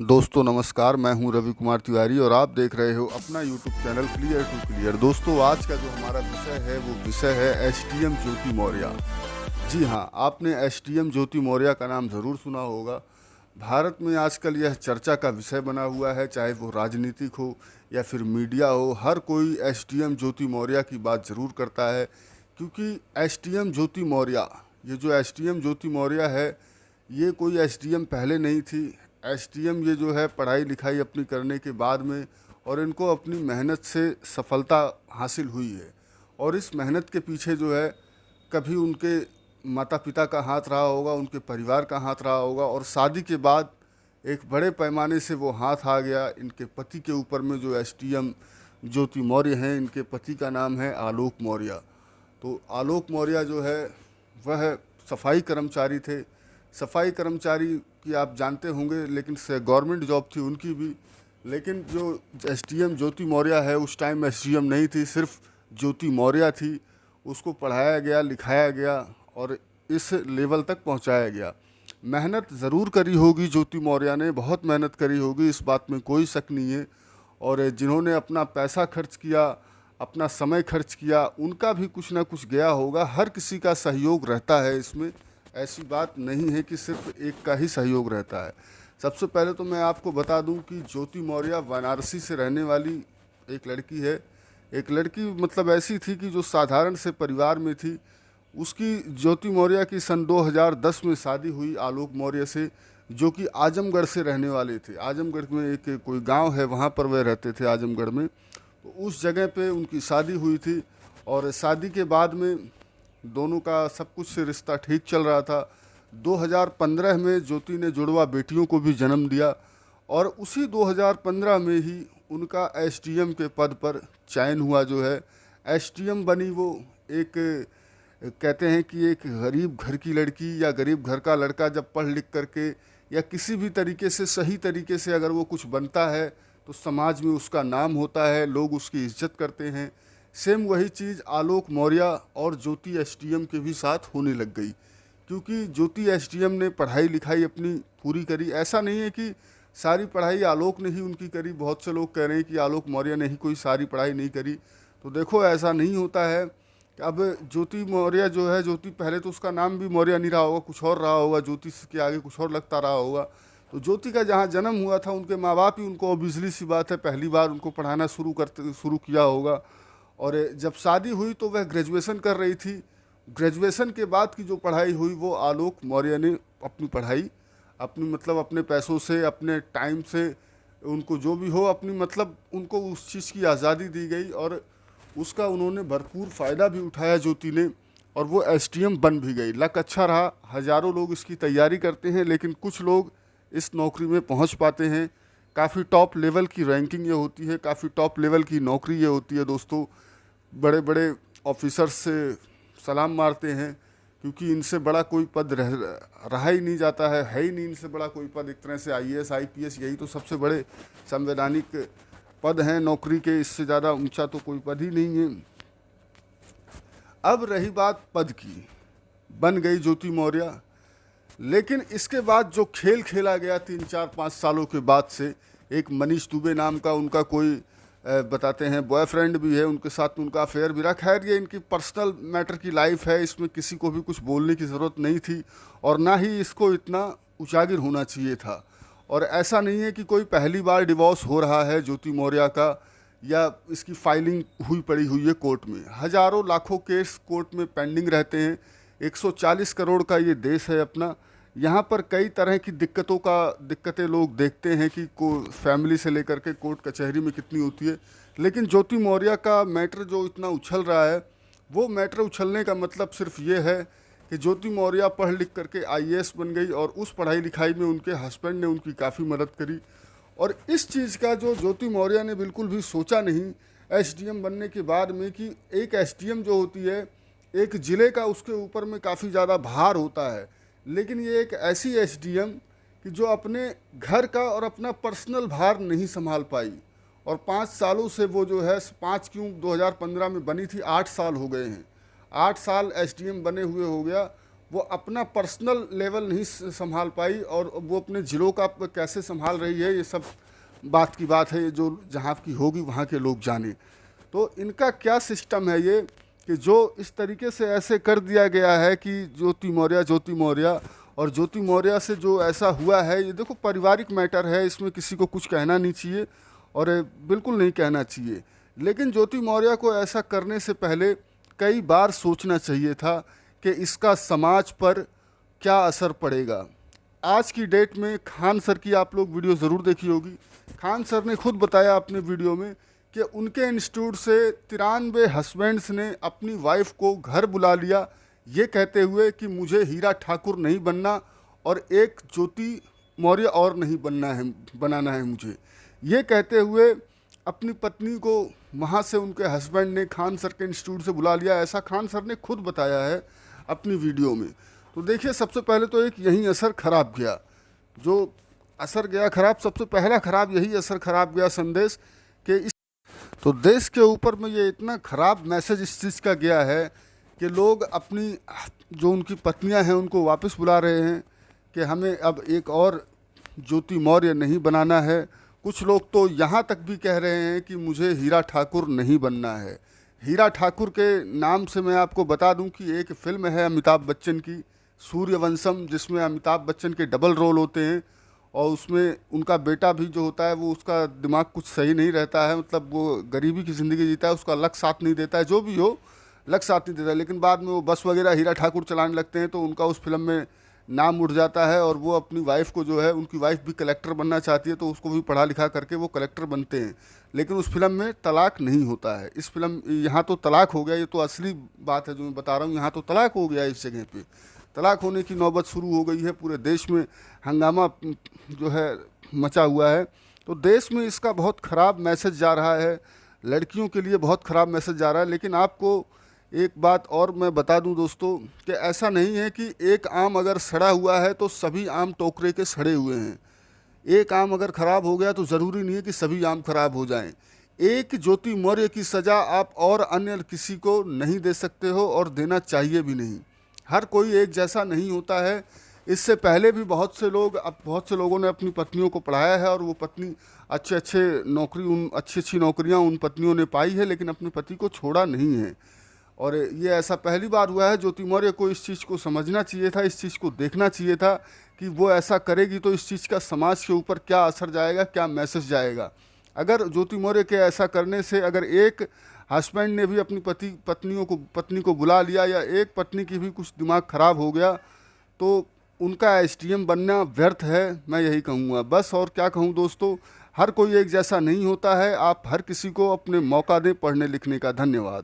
दोस्तों नमस्कार, मैं हूं रवि कुमार तिवारी और आप देख रहे हो अपना YouTube channel clear to clear. दोस्तों आज का जो हमारा विषय है वो विषय है एसटीएम ज्योति मौर्य। जी हाँ, आपने एसटीएम ज्योति मौर्य का नाम ज़रूर सुना होगा। भारत में आजकल यह चर्चा का विषय बना हुआ है, चाहे वो राजनीतिक हो या फिर मीडिया हो, हर कोई एसटीएम ज्योति मौर्य की बात ज़रूर करता है। क्योंकि एसटीएम ज्योति मौर्य, ये जो एसटीएम ज्योति मौर्य है, ये कोई एसडीएम पहले नहीं थी। एसडीएम ये जो है पढ़ाई लिखाई अपनी करने के बाद में और इनको अपनी मेहनत से सफलता हासिल हुई है। और इस मेहनत के पीछे जो है कभी उनके माता पिता का हाथ रहा होगा, उनके परिवार का हाथ रहा होगा, और शादी के बाद एक बड़े पैमाने से वो हाथ आ गया इनके पति के ऊपर में। जो एसटीएम ज्योति मौर्य हैं, इनके पति का नाम है आलोक मौर्य। तो आलोक मौर्य जो है वह सफाई कर्मचारी थे। सफाई कर्मचारी की आप जानते होंगे, लेकिन से गवर्नमेंट जॉब थी उनकी भी। लेकिन जो एसटीएम ज्योति मौर्य है, उस टाइम एसटीएम नहीं थी, सिर्फ ज्योति मौर्य थी। उसको पढ़ाया गया, लिखाया गया और इस लेवल तक पहुंचाया गया। मेहनत ज़रूर करी होगी ज्योति मौर्य ने, बहुत मेहनत करी होगी, इस बात में कोई शक नहीं है। और जिन्होंने अपना पैसा खर्च किया, अपना समय खर्च किया, उनका भी कुछ ना कुछ गया होगा। हर किसी का सहयोग रहता है इसमें, ऐसी बात नहीं है कि सिर्फ एक का ही सहयोग रहता है। सबसे पहले तो मैं आपको बता दूं कि ज्योति मौर्य वाराणसी से रहने वाली एक लड़की है। एक लड़की मतलब ऐसी थी कि जो साधारण से परिवार में थी। उसकी ज्योति मौर्य की सन 2010 में शादी हुई आलोक मौर्य से, जो कि आजमगढ़ से रहने वाले थे। आजमगढ़ में एक कोई गांव है, वहाँ पर वह रहते थे आजमगढ़ में। तो उस जगह पे उनकी शादी हुई थी और शादी के बाद में दोनों का सब कुछ से रिश्ता ठीक चल रहा था। 2015 में ज्योति ने जुड़वा बेटियों को भी जन्म दिया और उसी 2015 में ही उनका एसटीएम के पद पर चयन हुआ। जो है एसटीएम बनी वो एक, कहते हैं कि एक गरीब घर की लड़की या गरीब घर का लड़का जब पढ़ लिख करके या किसी भी तरीके से सही तरीके से अगर वो कुछ बनता है तो समाज में उसका नाम होता है, लोग उसकी इज्जत करते हैं। सेम वही चीज़ आलोक मौर्य और ज्योति एसटीएम के भी साथ होने लग गई। क्योंकि ज्योति एसटीएम ने पढ़ाई लिखाई अपनी पूरी करी। ऐसा नहीं है कि सारी पढ़ाई आलोक ने ही उनकी करी। बहुत से लोग कह रहे हैं कि आलोक मौर्य ने ही कोई सारी पढ़ाई नहीं करी। तो देखो ऐसा नहीं होता है। अब ज्योति मौर्य जो है, ज्योति पहले तो उसका नाम भी मौर्य नहीं रहा होगा, कुछ और रहा होगा, ज्योति के आगे कुछ और लगता रहा होगा। तो ज्योति का जहाँ जन्म हुआ था, उनके माँ बाप ही उनको, ऑब्वियसली सी बात है, पहली बार उनको पढ़ाना शुरू किया होगा। और जब शादी हुई तो वह ग्रेजुएशन कर रही थी। ग्रेजुएशन के बाद की जो पढ़ाई हुई वो आलोक मौर्य ने अपनी पढ़ाई अपनी मतलब अपने पैसों से, अपने टाइम से, उनको जो भी हो अपनी मतलब उनको उस चीज़ की आज़ादी दी गई और उसका उन्होंने भरपूर फ़ायदा भी उठाया ज्योति ने, और वो एसटीएम बन भी गई। लक अच्छा रहा। हज़ारों लोग इसकी तैयारी करते हैं लेकिन कुछ लोग इस नौकरी में पहुंच पाते हैं। काफ़ी टॉप लेवल की रैंकिंग ये होती है, काफ़ी टॉप लेवल की नौकरी ये होती है दोस्तों। बड़े बड़े ऑफिसर्स से सलाम मारते हैं क्योंकि इनसे बड़ा कोई पद रहा ही नहीं जाता है ही नहीं इनसे बड़ा कोई पद। एक तरह से आईएएस आईपीएस यही तो सबसे बड़े संवैधानिक पद हैं नौकरी के, इससे ज़्यादा ऊंचा तो कोई पद ही नहीं है। अब रही बात पद की, बन गई ज्योति मौर्य। लेकिन इसके बाद जो खेल खेला गया 3-4-5 सालों के बाद से, एक मनीष दुबे नाम का उनका कोई बताते हैं बॉयफ्रेंड भी है, उनके साथ उनका अफेयर भी रहा। खैर ये इनकी पर्सनल मैटर की लाइफ है, इसमें किसी को भी कुछ बोलने की ज़रूरत नहीं थी और ना ही इसको इतना उजागर होना चाहिए था। और ऐसा नहीं है कि कोई पहली बार डिवोर्स हो रहा है ज्योति मौर्य का या इसकी फाइलिंग हुई पड़ी हुई है कोर्ट में। हज़ारों लाखों केस कोर्ट में पेंडिंग रहते हैं। 140 करोड़ का ये देश है अपना। यहाँ पर कई तरह की दिक्कतें लोग देखते हैं कि फैमिली से लेकर के कोर्ट कचहरी में कितनी होती है। लेकिन ज्योति मौर्य का मैटर जो इतना उछल रहा है, वो मैटर उछलने का मतलब सिर्फ ये है कि ज्योति मौर्य पढ़ लिख करके आईएएस बन गई और उस पढ़ाई लिखाई में उनके हस्बैंड ने उनकी काफ़ी मदद करी। और इस चीज़ का जो ज्योति मौर्य ने बिल्कुल भी सोचा नहीं एसडीएम बनने के बाद में, कि एक एसडीएम जो होती है एक ज़िले का, उसके ऊपर में काफ़ी ज़्यादा भार होता है। लेकिन ये एक ऐसी एसडीएम कि जो अपने घर का और अपना पर्सनल भार नहीं संभाल पाई। और 5 सालों से वो जो है, 5 क्यों, 2015 में बनी थी, 8 साल हो गए हैं। 8 साल एसडीएम बने हुए हो गया वो अपना पर्सनल लेवल नहीं संभाल पाई, और वो अपने ज़िलों का कैसे संभाल रही है, ये सब बात की बात है, ये जो जहाँ की होगी वहाँ के लोग जाने। तो इनका क्या सिस्टम है ये, कि जो इस तरीके से ऐसे कर दिया गया है कि ज्योति मौर्य और ज्योति मौर्य से जो ऐसा हुआ है, ये देखो पारिवारिक मैटर है, इसमें किसी को कुछ कहना नहीं चाहिए और बिल्कुल नहीं कहना चाहिए। लेकिन ज्योति मौर्य को ऐसा करने से पहले कई बार सोचना चाहिए था कि इसका समाज पर क्या असर पड़ेगा। आज की डेट में खान सर की आप लोग वीडियो ज़रूर देखी होगी। खान सर ने खुद बताया अपने वीडियो में कि उनके इंस्टीट्यूट से 93 हस्बैंड्स ने अपनी वाइफ को घर बुला लिया, ये कहते हुए कि मुझे हीरा ठाकुर नहीं बनना और एक ज्योति मौर्य और नहीं बनाना है मुझे, ये कहते हुए अपनी पत्नी को वहाँ से उनके हस्बैंड ने खान सर के इंस्टीट्यूट से बुला लिया। ऐसा खान सर ने खुद बताया है अपनी वीडियो में। तो देखिए, सबसे पहले तो एक यही असर खराब गया, जो असर गया खराब, सबसे पहला खराब यही असर खराब गया संदेश कि इस तो देश के ऊपर में ये इतना ख़राब मैसेज इस चीज़ का गया है कि लोग अपनी जो उनकी पत्नियां हैं उनको वापस बुला रहे हैं कि हमें अब एक और ज्योति मौर्य नहीं बनाना है। कुछ लोग तो यहाँ तक भी कह रहे हैं कि मुझे हीरा ठाकुर नहीं बनना है। हीरा ठाकुर के नाम से मैं आपको बता दूं कि एक फ़िल्म है अमिताभ बच्चन की, सूर्यवंशम, जिसमें अमिताभ बच्चन के डबल रोल होते हैं और उसमें उनका बेटा भी जो होता है वो उसका दिमाग कुछ सही नहीं रहता है, मतलब वो गरीबी की ज़िंदगी जीता है, उसका लक साथ नहीं देता है, जो भी हो लक साथ नहीं देता है। लेकिन बाद में वो बस वगैरह हीरा ठाकुर चलाने लगते हैं तो उनका उस फिल्म में नाम उठ जाता है और वो अपनी वाइफ को जो है, उनकी वाइफ भी कलेक्टर बनना चाहती है तो उसको भी पढ़ा लिखा करके वो कलेक्टर बनते हैं। लेकिन उस फिल्म में तलाक नहीं होता है। इस फिल्म यहाँ तो तलाक हो गया, ये तो असली बात है जो मैं बता रहा हूँ, यहाँ तो तलाक हो गया। इस जगह पे तलाक होने की नौबत शुरू हो गई है, पूरे देश में हंगामा जो है मचा हुआ है। तो देश में इसका बहुत ख़राब मैसेज जा रहा है, लड़कियों के लिए बहुत ख़राब मैसेज जा रहा है। लेकिन आपको एक बात और मैं बता दूं दोस्तों कि ऐसा नहीं है कि एक आम अगर सड़ा हुआ है तो सभी आम टोकरे के सड़े हुए हैं। एक आम अगर ख़राब हो गया तो ज़रूरी नहीं है कि सभी आम खराब हो जाएं। एक ज्योति मौर्य की सज़ा आप और अन्य किसी को नहीं दे सकते हो और देना चाहिए भी नहीं। हर कोई एक जैसा नहीं होता है। इससे पहले भी बहुत से लोगों ने अपनी पत्नियों को पढ़ाया है और वो पत्नी अच्छी अच्छी नौकरियां उन पत्नियों ने पाई है, लेकिन अपने पति को छोड़ा नहीं है। और ये ऐसा पहली बार हुआ है। ज्योति मौर्य को इस चीज़ को समझना चाहिए था, इस चीज़ को देखना चाहिए था कि वो ऐसा करेगी तो इस चीज़ का समाज के ऊपर क्या असर जाएगा, क्या मैसेज जाएगा। अगर ज्योति मौर्य के ऐसा करने से अगर एक हस्बैंड ने भी अपनी पत्नी को बुला लिया या एक पत्नी की भी कुछ दिमाग ख़राब हो गया तो उनका एसडीएम बनना व्यर्थ है, मैं यही कहूँगा बस। और क्या कहूँ दोस्तों, हर कोई एक जैसा नहीं होता है। आप हर किसी को अपने मौका दें पढ़ने लिखने का। धन्यवाद।